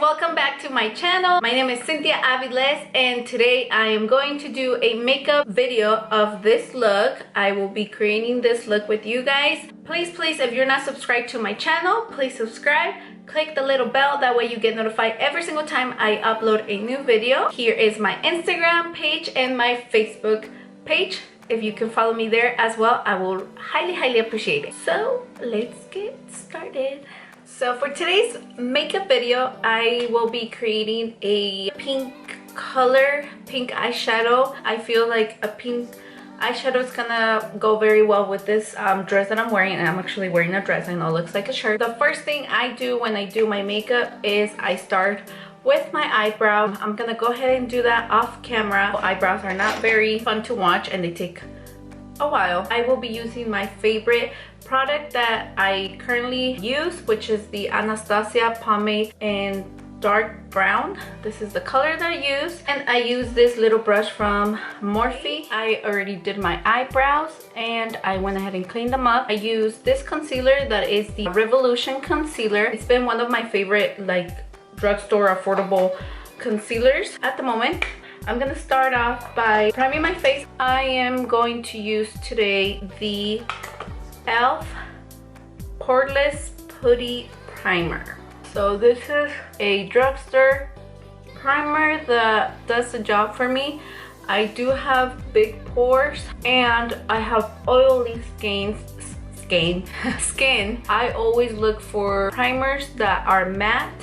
welcome back to my channel. My name is Cynthia Aviles and today I am going to do a makeup video of this look. I will be creating this look with you guys. Please, if you're not subscribed to my channel, please subscribe. Click the little bell, that way you get notified every single time I upload a new video. Here is my Instagram page and my Facebook page. If you can follow me there as well, I will highly appreciate it. So let's get started. So for today's makeup video, I will be creating a pink eyeshadow. I feel like a pink eyeshadow is gonna go very well with this dress that I'm wearing, and I'm actually wearing a dress. I know it looks like a shirt. The first thing I do when I do my makeup is I start with my eyebrow. I'm gonna go ahead and do that off camera. Eyebrows are not very fun to watch and they take a while. I will be using my favorite product that I currently use, which is the Anastasia pomade in dark brown. This is the color that I use, and I use this little brush from Morphe. I already did my eyebrows and I went ahead and cleaned them up. I use this concealer that is the Revolution concealer. It's been one of my favorite drugstore affordable concealers at the moment. I'm gonna start off by priming my face. I am going to use today the e.l.f. Poreless Putty Primer. So this is a drugstore primer that does the job for me. I do have big pores and I have oily skin. I always look for primers that are matte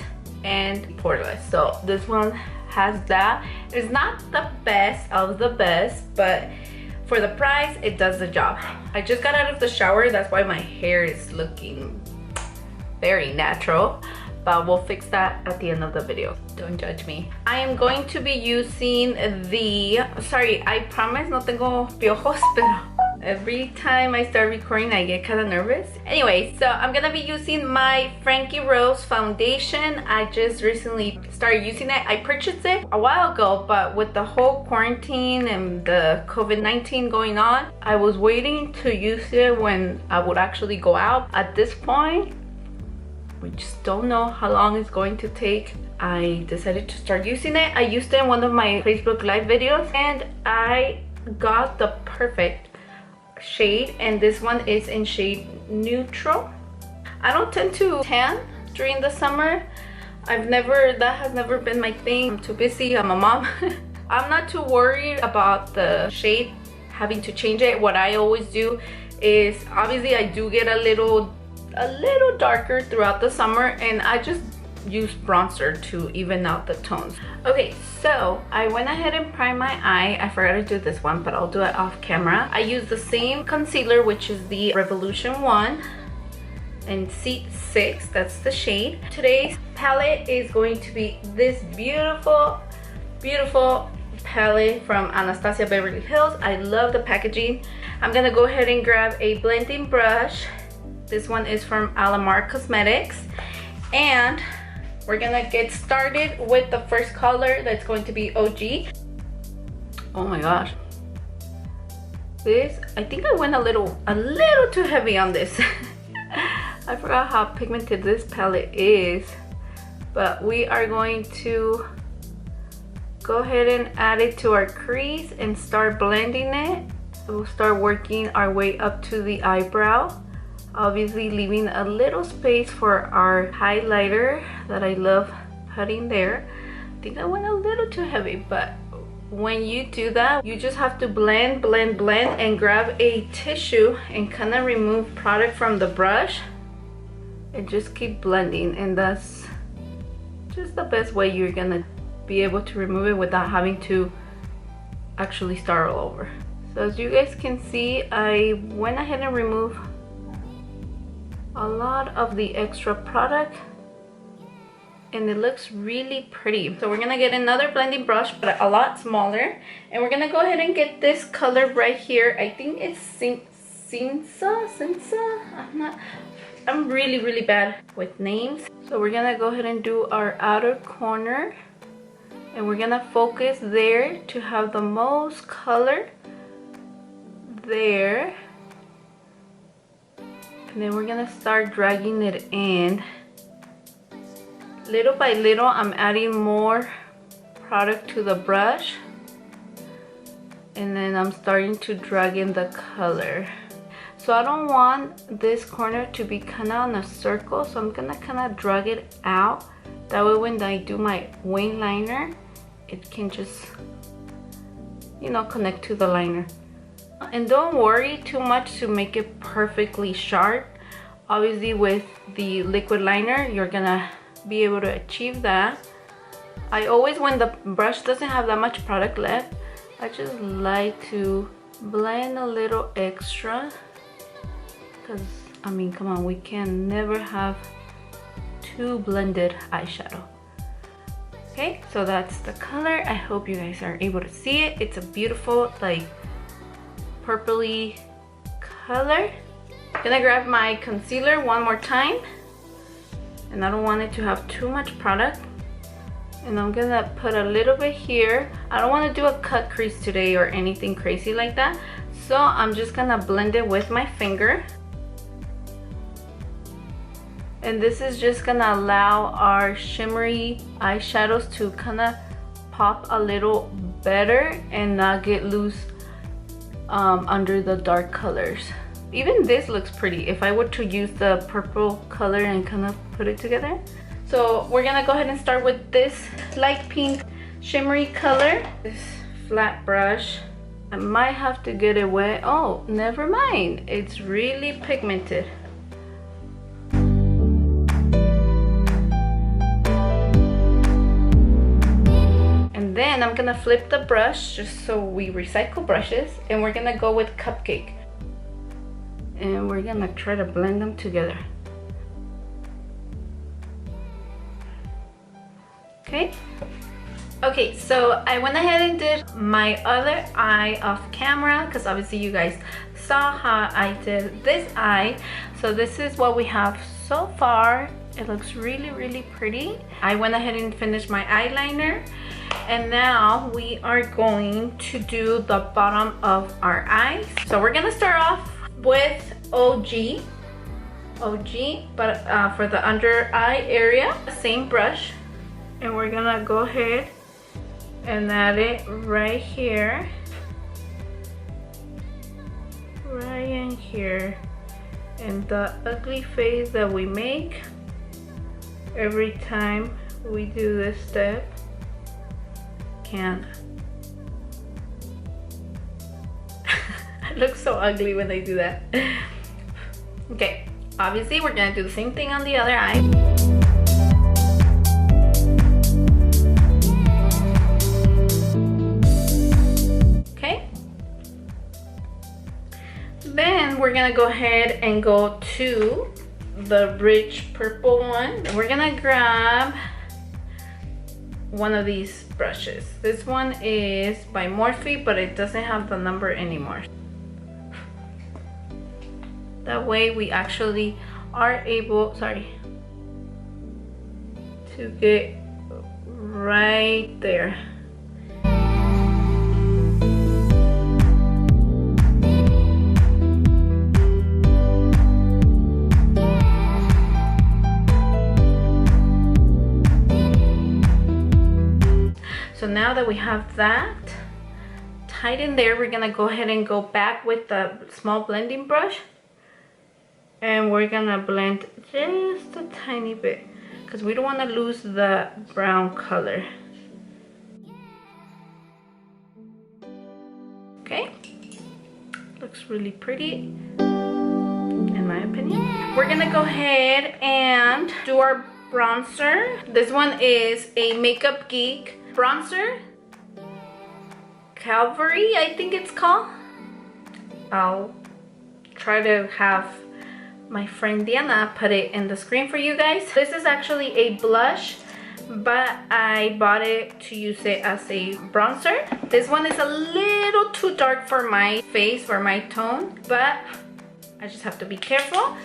and poreless. So this one has that. It's not the best of the best, but for the price it does the job. I just got out of the shower, that's why my hair is looking very natural, but we'll fix that at the end of the video. Don't judge me. I am going to be using the, sorry, I promise no tengo piojos, pero every time I start recording I get kind of nervous. Anyway, so I'm gonna be using my Frankie Rose foundation. I just recently started using it. I purchased it a while ago, but with the whole quarantine and the COVID-19 going on, I was waiting to use it when I would actually go out. At this point, we just don't know how long it's going to take. I decided to start using it. I used it in one of my Facebook Live videos and I got the perfect shade, and this one is in shade neutral. I don't tend to tan during the summer. That has never been my thing. I'm too busy, I'm a mom. I'm not too worried about the shade, having to change it. What I always do is, obviously I do get a little darker throughout the summer, and I just use bronzer to even out the tones. Okay, so I went ahead and primed my eye. I forgot to do this one, but I'll do it off camera. I use the same concealer, which is the Revolution one in Seat 6. That's the shade. Today's palette is going to be this beautiful palette from Anastasia Beverly Hills. I love the packaging. I'm gonna go ahead and grab a blending brush. This one is from Alamar Cosmetics, and we're gonna get started with the first color that's going to be OG. Oh my gosh. This, I think I went a little too heavy on this. I forgot how pigmented this palette is, but we are going to go ahead and add it to our crease and start blending it. We'll start working our way up to the eyebrow, obviously leaving a little space for our highlighter that I love putting there. I think I went a little too heavy, but when you do that, you just have to blend and grab a tissue and kind of remove product from the brush and just keep blending, and that's just the best way you're gonna be able to remove it without having to actually start all over. So as you guys can see, I went ahead and removed a lot of the extra product, and it looks really pretty. So we're gonna get another blending brush, but a lot smaller, and we're gonna go ahead and get this color right here. I think it's Cinza. I'm really bad with names. So we're gonna go ahead and do our outer corner, and we're gonna focus there to have the most color there. And then we're gonna start dragging it in Little by little, I'm adding more product to the brush. And then I'm starting to drag in the color. So I don't want this corner to be kind of on a circle, so I'm gonna kind of drag it out. That way when I do my wing liner, it can just, you know, connect to the liner. And don't worry too much to make it perfectly sharp. Obviously with the liquid liner, you're gonna be able to achieve that. I always, when the brush doesn't have that much product left, I just like to blend a little extra. Because, I mean, come on, we can never have too blended eyeshadow. Okay, so that's the color. I hope you guys are able to see it. It's a beautiful, like, purpley color. I'm gonna grab my concealer one more time. And I don't want it to have too much product. And I'm gonna put a little bit here. I don't want to do a cut crease today or anything crazy like that. So I'm just gonna blend it with my finger. And this is just gonna allow our shimmery eyeshadows to kind of pop a little better and not get loose under the dark colors. Even this looks pretty if I were to use the purple color and kind of put it together. So we're gonna go ahead and start with this light pink shimmery color. This flat brush, I might have to get it wet. Oh, never mind, it's really pigmented. And then I'm gonna flip the brush just so we recycle brushes, and we're gonna go with Cupcake. And we're gonna try to blend them together. Okay, so I went ahead and did my other eye off camera because obviously you guys saw how I did this eye. So this is what we have so far. It looks really, really pretty. I went ahead and finished my eyeliner, and now we are going to do the bottom of our eyes. So we're gonna start off with OG, but for the under eye area, same brush. And we're gonna go ahead and add it right here, right in here. And the ugly face that we make every time we do this step can. It looks so ugly when I do that. Okay, obviously we're gonna do the same thing on the other eye. Then we're gonna go ahead and go to the rich purple one. We're gonna grab one of these brushes. This one is by Morphe, but it doesn't have the number anymore. That way we actually are able, to get right there. So now that we have that tight in there, we're gonna go ahead and go back with the small blending brush, and we're gonna blend just a tiny bit because we don't want to lose the brown color. Okay, looks really pretty in my opinion. We're gonna go ahead and do our bronzer. This one is a Makeup Geek bronzer, Calvary, I think it's called. I'll try to have my friend Diana put it in the screen for you guys. This is actually a blush, but I bought it to use it as a bronzer. This one is a little too dark for my face, for my tone, but I just have to be careful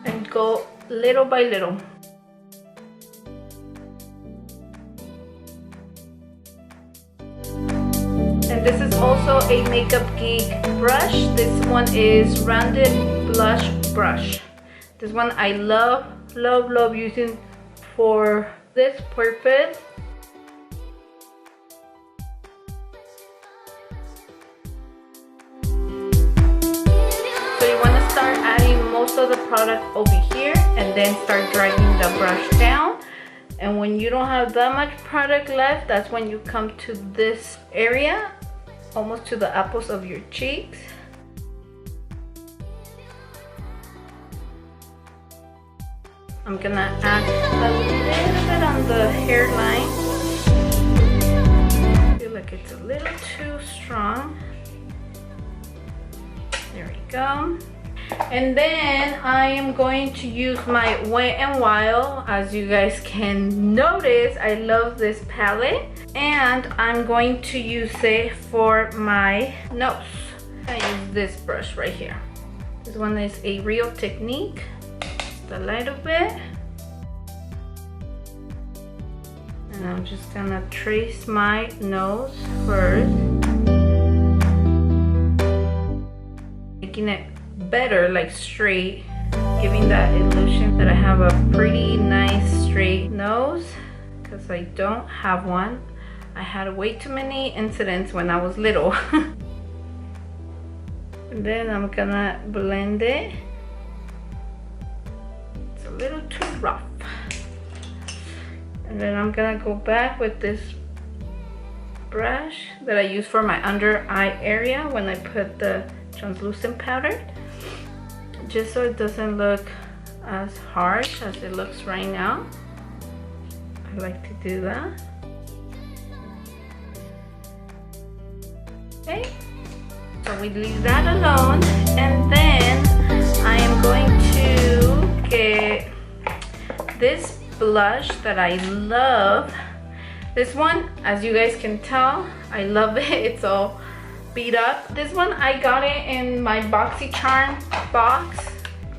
and go little by little. And this is also a Makeup Geek brush. This one is Rounded Blush Brush. This one I love using for this purpose. So you want to start adding most of the product over here and then start dragging the brush down. And when you don't have that much product left, that's when you come to this area, almost to the apples of your cheeks. I'm gonna add a little bit on the hairline. I feel like it's a little too strong. There we go. And then I am going to use my Wet n Wild. As you guys can notice, I love this palette. And I'm going to use it for my nose. I use this brush right here. This one is a Real Technique. A little bit. And I'm just gonna trace my nose first. Making it better, like straight, giving that illusion that I have a pretty nice straight nose, because I don't have one. I had way too many incidents when I was little. And then I'm gonna blend it. It's a little too rough. And then I'm gonna go back with this brush that I use for my under eye area when I put the translucent powder, just so it doesn't look as harsh as it looks right now. I like to do that. Okay, so we leave that alone, and then I am going to get this blush that I love. This one, as you guys can tell, I love it. It's all beat up. This one I got it in my BoxyCharm box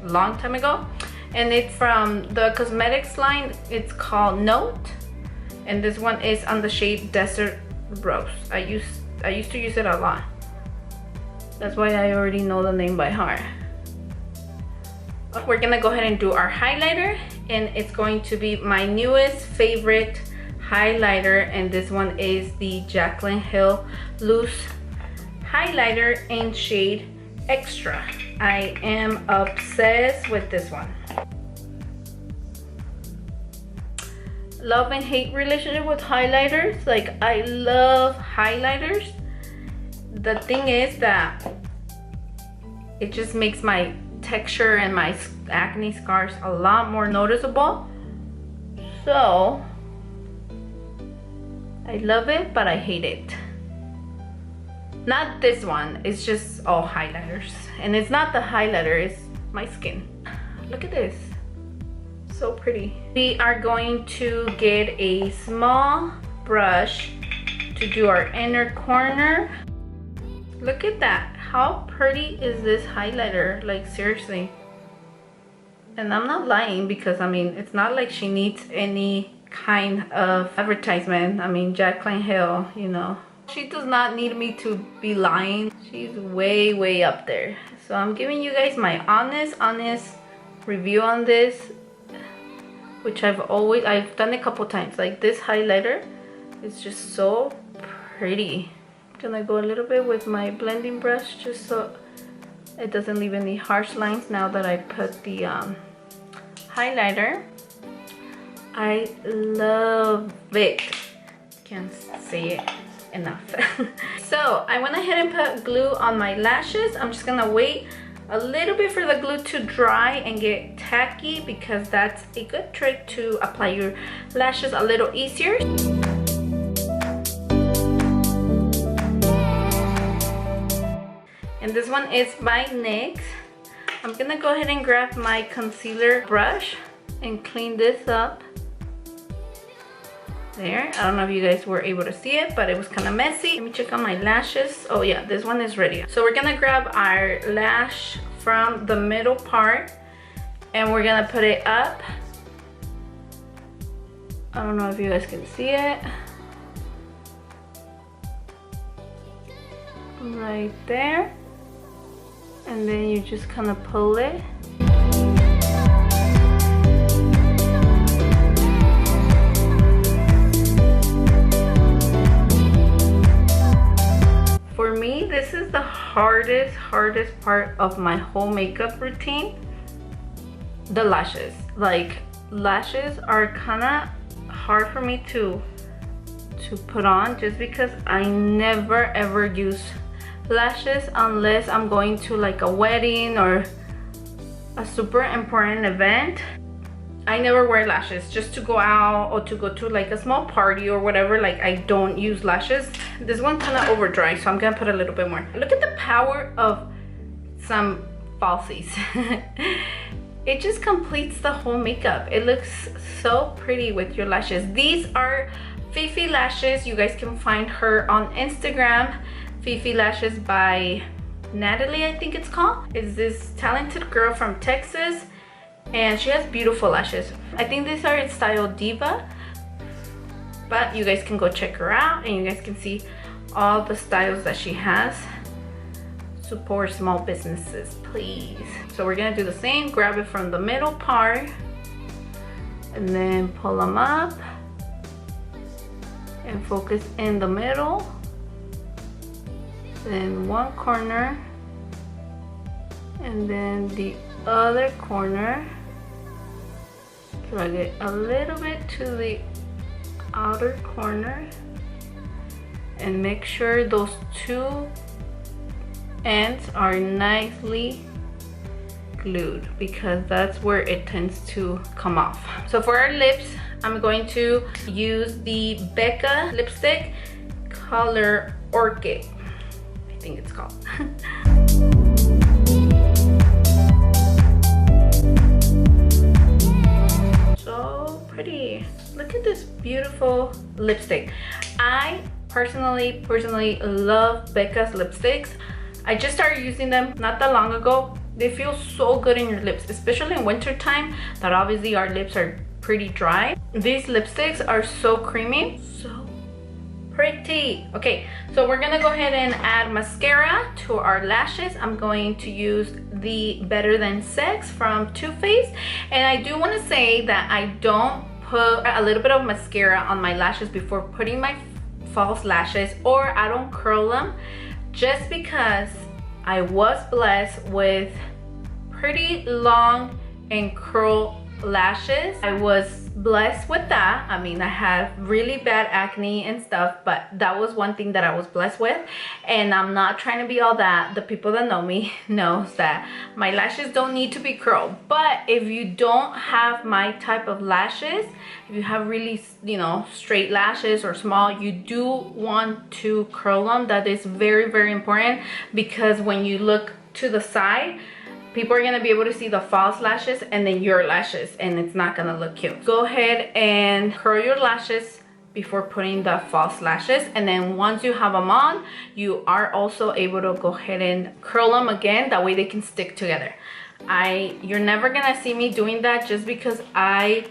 a long time ago, and it's from the cosmetics line. It's called Note, and this one is on the shade Desert Rose. I used to use it a lot. That's why I already know the name by heart. We're gonna go ahead and do our highlighter, and it's going to be my newest favorite highlighter, and this one is the Jaclyn Hill Loose Highlighter in shade Extra. I am obsessed with this one. Love and hate relationship with highlighters. Like, I love highlighters. The thing is that it just makes my texture and my acne scars a lot more noticeable. So I love it, but I hate it. Not this one, it's just all highlighters. And it's not the highlighter, it's my skin. Look at this, so pretty. We are going to get a small brush to do our inner corner. Look at that, how pretty is this highlighter? Like, seriously. And I'm not lying, because I mean, it's not like she needs any kind of advertisement. I mean, Jaclyn Hill, you know, she does not need me to be lying. She's way up there. So I'm giving you guys my honest review on this, which I've done a couple times. Like, this highlighter is just so pretty. I'm gonna go a little bit with my blending brush just so it doesn't leave any harsh lines now that I put the highlighter. I love it. Can't say it enough. So I went ahead and put glue on my lashes. I'm just gonna wait a little bit for the glue to dry and get tacky, because that's a good trick to apply your lashes a little easier. And this one is by NYX. I'm gonna go ahead and grab my concealer brush and clean this up. There, I don't know if you guys were able to see it, but it was kind of messy. Let me check on my lashes. Oh yeah, this one is ready. So we're gonna grab our lash from the middle part and we're gonna put it up. I don't know if you guys can see it. Right there. And then you just kind of pull it. this is the hardest part of my whole makeup routine. The lashes. Like, lashes are kind of hard for me to put on, just because I never ever use lashes unless I'm going to like a wedding or a super important event. I never wear lashes just to go out or to go to like a small party or whatever. Like, I don't use lashes. This one kind of over dry, so I'm gonna put a little bit more. Look at the power of some falsies. It just completes the whole makeup. It looks so pretty with your lashes. These are Fifi lashes. You guys can find her on Instagram. Fifi Lashes by Natalie, I think it's called. It's this talented girl from Texas, and she has beautiful lashes. I think these are in style Diva, but you guys can go check her out and you guys can see all the styles that she has. Support small businesses, please. So we're gonna do the same. Grab it from the middle part and then pull them up and focus in the middle. Then one corner and then the other corner. Drag it a little bit to the outer corner and make sure those two ends are nicely glued, because that's where it tends to come off. So for our lips, I'm going to use the Becca lipstick color Orchid, I think it's called. So pretty. Look at this beautiful lipstick. I personally love Becca's lipsticks. I just started using them not that long ago. They feel so good in your lips, especially in winter time, that obviously our lips are pretty dry. These lipsticks are so creamy, so pretty. Okay, so we're gonna go ahead and add mascara to our lashes. I'm going to use the Better Than Sex from Too Faced, and I do want to say that I don't put a little bit of mascara on my lashes before putting my false lashes, or I don't curl them, just because I was blessed with pretty long and curl lashes. I was blessed with that. I mean, I have really bad acne and stuff, but that was one thing that I was blessed with. And I'm not trying to be all that. The people that know me knows that my lashes don't need to be curled. But if you don't have my type of lashes, if you have really, you know, straight lashes or small, you do want to curl them. That is very important, because when you look to the side, people are gonna be able to see the false lashes and then your lashes, and it's not gonna look cute. Go ahead and curl your lashes before putting the false lashes, and then once you have them on, you are also able to go ahead and curl them again. That way they can stick together. You're never gonna see me doing that, just because I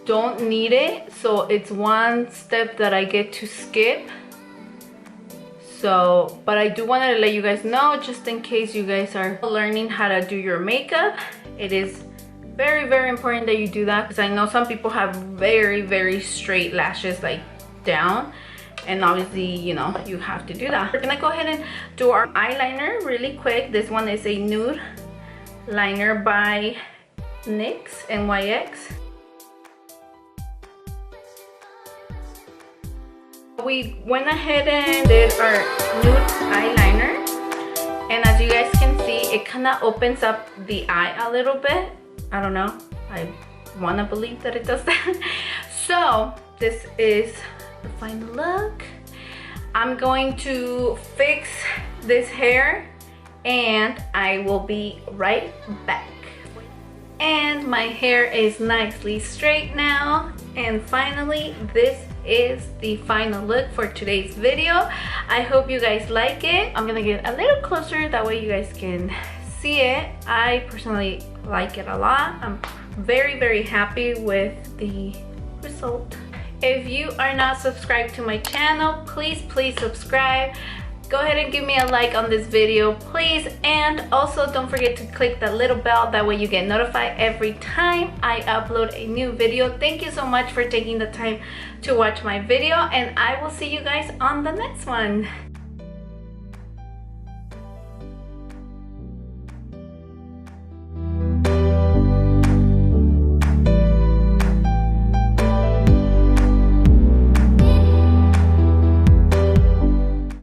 don't need it. So it's one step that I get to skip. So, but I do want to let you guys know, just in case you guys are learning how to do your makeup, it is very important that you do that, because I know some people have very straight lashes, like down, and obviously, you know, you have to do that. We're gonna go ahead and do our eyeliner really quick. This one is a nude liner by NYX. We went ahead and did our nude eyeliner, and as you guys can see, it kind of opens up the eye a little bit. I don't know, I want to believe that it does that. So this is the final look. I'm going to fix this hair and I will be right back. And my hair is nicely straight now, and finally this is the final look for today's video. I hope you guys like it. I'm gonna get a little closer, that way you guys can see it. I personally like it a lot. I'm very happy with the result. If you are not subscribed to my channel, please subscribe. Go ahead and give me a like on this video, please, and also don't forget to click that little bell. That way you get notified every time I upload a new video. Thank you so much for taking the time to watch my video, and I will see you guys on the next one.